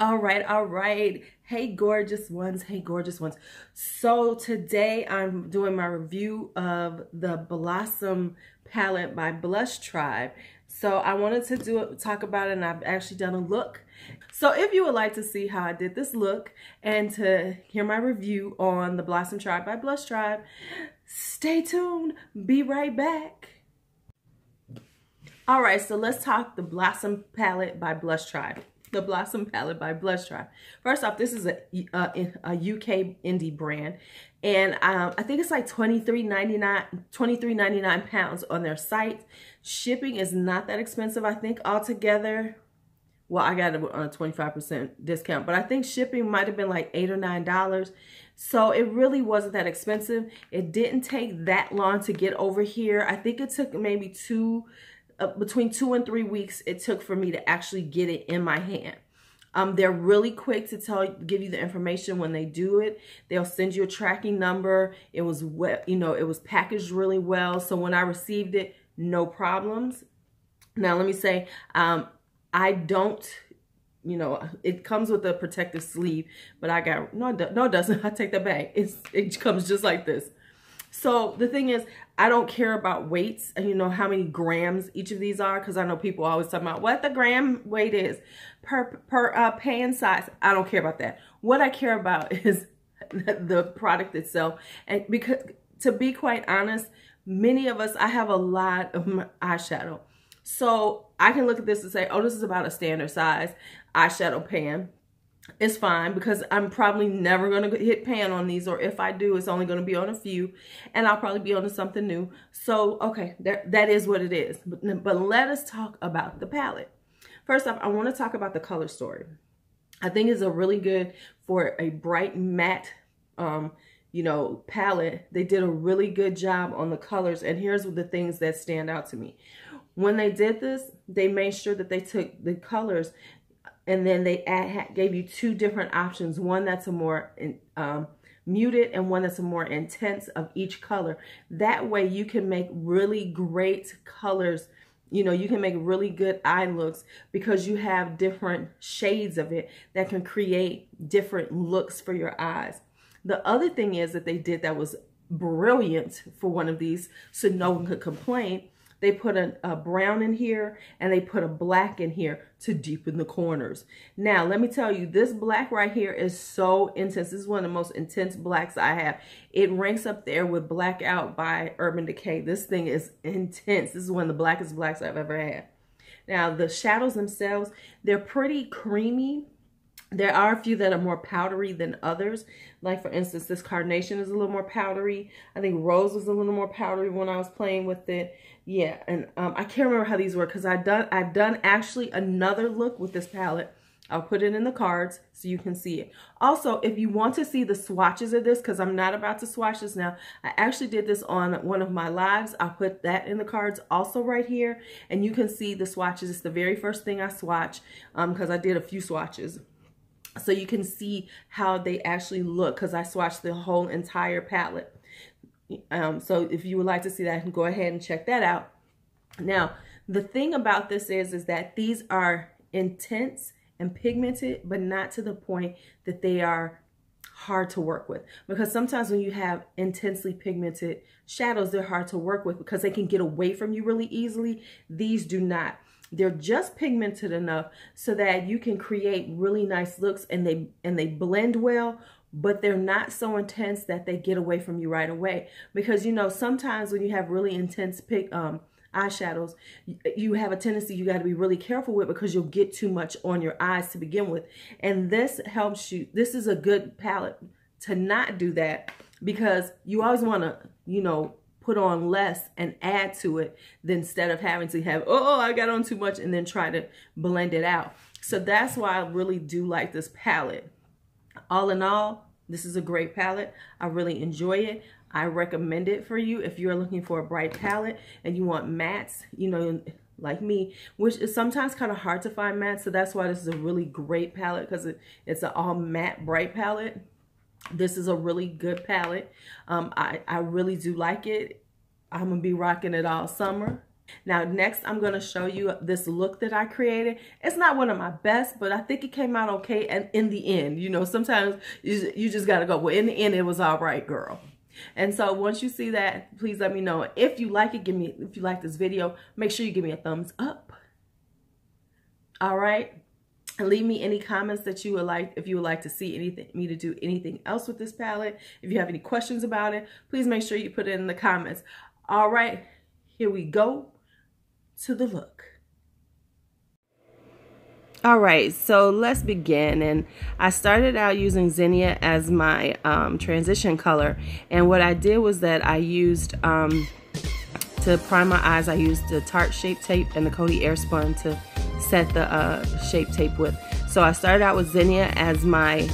All right. Hey, gorgeous ones. Hey, gorgeous ones. So today I'm doing my review of the Blossom palette by Blush Tribe. So I wanted to talk about it, and I've actually done a look. So if you would like to see how I did this look and to hear my review on the Blossom Tribe by Blush Tribe, stay tuned. Be right back. All right, so let's talk the Blossom palette by Blush Tribe. The Blossom palette by Blush Tribe. First off, this is a UK indie brand, and I think it's like £23.99 pounds on their site. Shipping is not that expensive. I think altogether, well, I got it on a 25% discount, but I think shipping might have been like $8 or $9. So it really wasn't that expensive. It didn't take that long to get over here. I think it took maybe between 2 and 3 weeks it took for me to actually get it in my hand. They're really quick to give you the information when they do it. They'll send you a tracking number. It was it was packaged really well. So when I received it, no problems. Now let me say, I don't, it comes with a protective sleeve, but I got, no it doesn't. I take that back. It comes just like this. So the thing is, I don't care about weights and how many grams each of these are, because I know people always talk about what the gram weight is per pan size. I don't care about that. What I care about is the product itself. And because, to be quite honest, many of us, I have a lot of eyeshadow. So I can look at this and say, oh, this is about a standard size eyeshadow pan. It's fine, because I'm probably never going to hit pan on these, or if I do, it's only going to be on a few, and I'll probably be on to something new. So, okay, that is what it is. But let us talk about the palette. First off, I want to talk about the color story. I think it's a really good for a bright matte, palette. They did a really good job on the colors, and here's the things that stand out to me. When they did this, they made sure that they took the colors and then they gave you two different options. One that's a more muted and one that's a more intense of each color. That way you can make really great colors. You can make really good eye looks because you have different shades of it that can create different looks for your eyes. The other thing is that they did that was brilliant for one of these, so no one could complain. They put a brown in here and they put a black in here to deepen the corners. Now, let me tell you, this black right here is so intense. This is one of the most intense blacks I have. It ranks up there with Blackout by Urban Decay. This thing is intense. This is one of the blackest blacks I've ever had. Now, the shadows themselves, they're pretty creamy. There are a few that are more powdery than others. Like, for instance, this Carnation is a little more powdery. I think Rose was a little more powdery when I was playing with it. Yeah, and I can't remember how these work because I've done actually another look with this palette. I'll put it in the cards so you can see it. Also, if you want to see the swatches of this, because I'm not about to swatch this now, I actually did this on one of my lives. I'll put that in the cards also right here, and you can see the swatches. It's the very first thing I swatch because I did a few swatches. So you can see how they actually look because I swatched the whole entire palette. So if you would like to see that, go ahead and check that out. Now, the thing about this is that these are intense and pigmented, but not to the point that they are hard to work with. Because sometimes when you have intensely pigmented shadows, they're hard to work with because they can get away from you really easily. These do not. They're just pigmented enough so that you can create really nice looks, and they blend well, but they're not so intense that they get away from you right away. Because, sometimes when you have really intense eyeshadows, you have a tendency you got to be really careful with because you'll get too much on your eyes to begin with. And this helps you. This is a good palette to not do that because you always want to, put on less and add to it instead of having to have, oh, I got on too much and then try to blend it out. So that's why I really do like this palette. All in all, this is a great palette. I really enjoy it. I recommend it for you if you're looking for a bright palette and you want mattes, like me, which is sometimes kind of hard to find mattes. So that's why this is a really great palette, because it's an all matte bright palette. This is a really good palette. I really do like it. I'm going to be rocking it all summer. Now, next, I'm going to show you this look that I created. It's not one of my best, but I think it came out okay. And in the end, you know, sometimes you just got to go, well, in the end, it was all right, girl. And so once you see that, please let me know. If you like it, if you like this video, make sure you give me a thumbs up. All right. And leave me any comments that you would like, if you would like to see me to do anything else with this palette. If you have any questions about it, please make sure you put it in the comments. All right, here we go to the look. All right, so let's begin. And I started out using Zinnia as my transition color. And what I did was that I used, to prime my eyes, I used the Tarte Shape Tape and the Coty Airspun to set the Shape Tape with. So I started out with Zinnia as my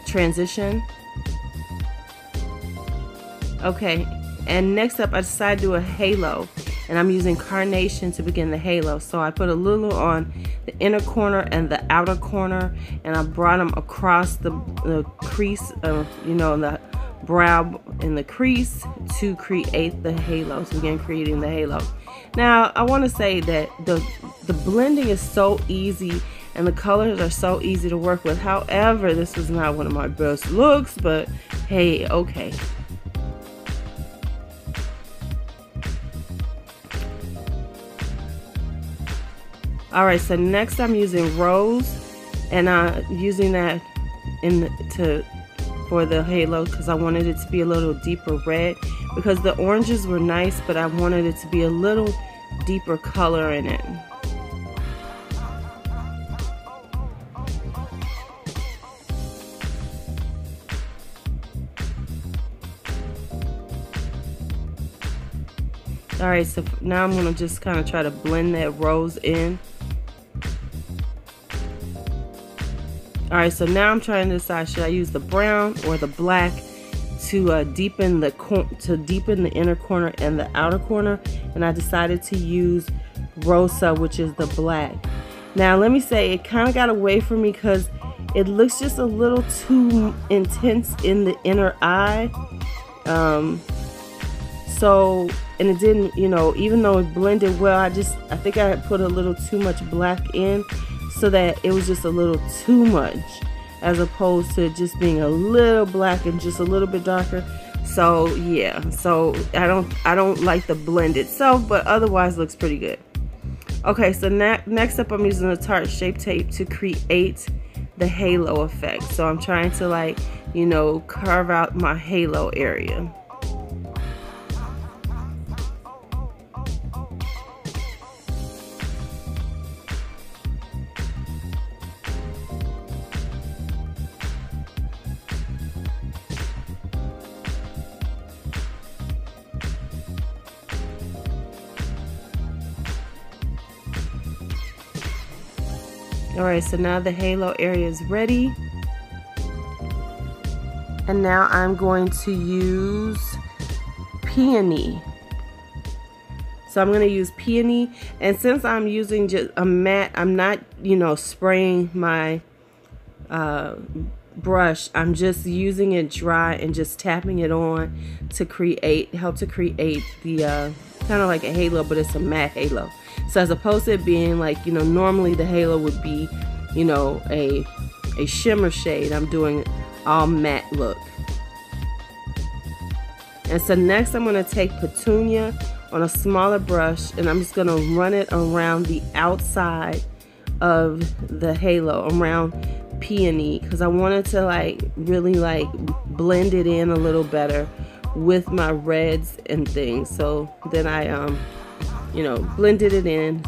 transition. Okay, and next up I decided to do a halo. And I'm using Carnation to begin the halo. So I put a LuuLuu on the inner corner and the outer corner, and I brought them across the crease, you know, the brow in the crease to create the halo, to begin creating the halo. Now, I want to say that the blending is so easy and the colors are so easy to work with. However, this was not one of my best looks, but hey, okay. All right, so next I'm using Rose, and using that for the halo because I wanted it to be a little deeper red, because the oranges were nice, but I wanted it to be a little deeper color in it. All right, so now I'm gonna just kind of try to blend that rose in. All right, so now I'm trying to decide, should I use the brown or the black to deepen the inner corner and the outer corner, and I decided to use Rosa, which is the black. Now let me say, it kind of got away from me because it looks just a little too intense in the inner eye. And it didn't, you know, even though it blended well, I think I had put a little too much black in, so that it was just a little too much, as opposed to just being a little black and just a little bit darker. So yeah, so I don't like the blend itself, but otherwise looks pretty good. Okay, so next up I'm using the Tarte Shape Tape to create the halo effect. So I'm trying to, like, you know, carve out my halo area. Alright, so now the halo area is ready. And now I'm going to use Peony. So I'm going to use Peony. And since I'm using just a matte, I'm not, you know, spraying my brush. I'm just using it dry and just tapping it on to help to create the kind of like a halo, but it's a matte halo. So as opposed to it being like, you know, normally the halo would be, you know, a shimmer shade, I'm doing all matte look. And so next I'm going to take Petunia on a smaller brush, and I'm just going to run it around the outside of the halo, around Peony, because I wanted to like really like blend it in a little better with my reds and things. So then I you know, blended it in.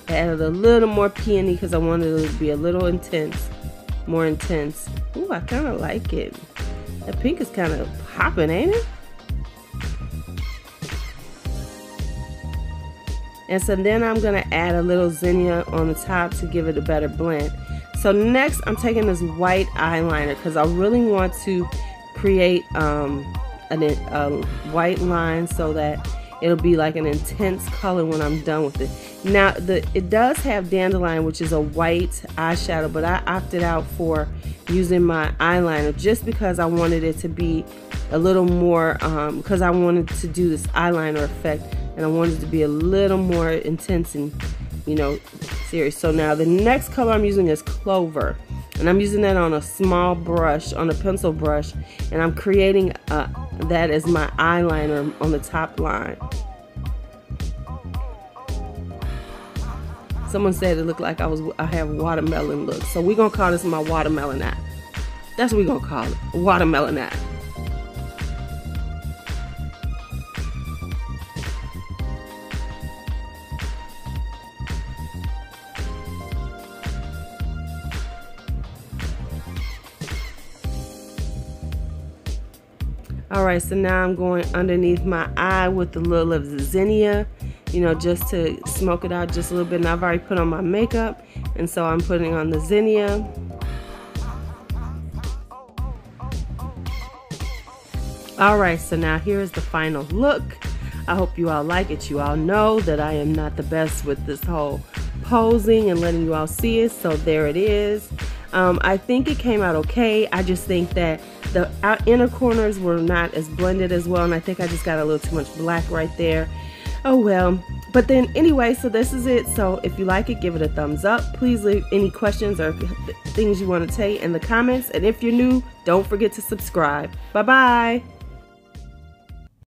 Added a little more Peony because I wanted it to be a little intense, more intense. Ooh, I kind of like it. That pink is kind of popping, ain't it? And so then I'm going to add a little Zinnia on the top to give it a better blend. So next I'm taking this white eyeliner because I really want to create a white line so that it'll be like an intense color when I'm done with it. Now it does have dandelion, which is a white eyeshadow, but I opted out for using my eyeliner just because I wanted it to be a little more, because I wanted to do this eyeliner effect and I wanted it to be a little more intense and, you know, serious. So now the next color I'm using is Clover, and I'm using that on a small brush, on a pencil brush, and I'm creating that as my eyeliner on the top line. Someone said it looked like I have watermelon look, so we're gonna call this my watermelon eye. That's what we're gonna call it, watermelon eye. Alright, so now I'm going underneath my eye with a little of the zinnia, you know, just to smoke it out just a little bit. And I've already put on my makeup, and so I'm putting on the zinnia. Alright, so now here's the final look. I hope you all like it. You all know that I am not the best with this whole posing and letting you all see it, so there it is. I think it came out okay. I just think that the inner corners were not as blended as well, and I think I just got a little too much black right there. Oh well. But then anyway, so this is it. So if you like it, give it a thumbs up. Please leave any questions or things you want to say in the comments, and if you're new, don't forget to subscribe. Bye bye.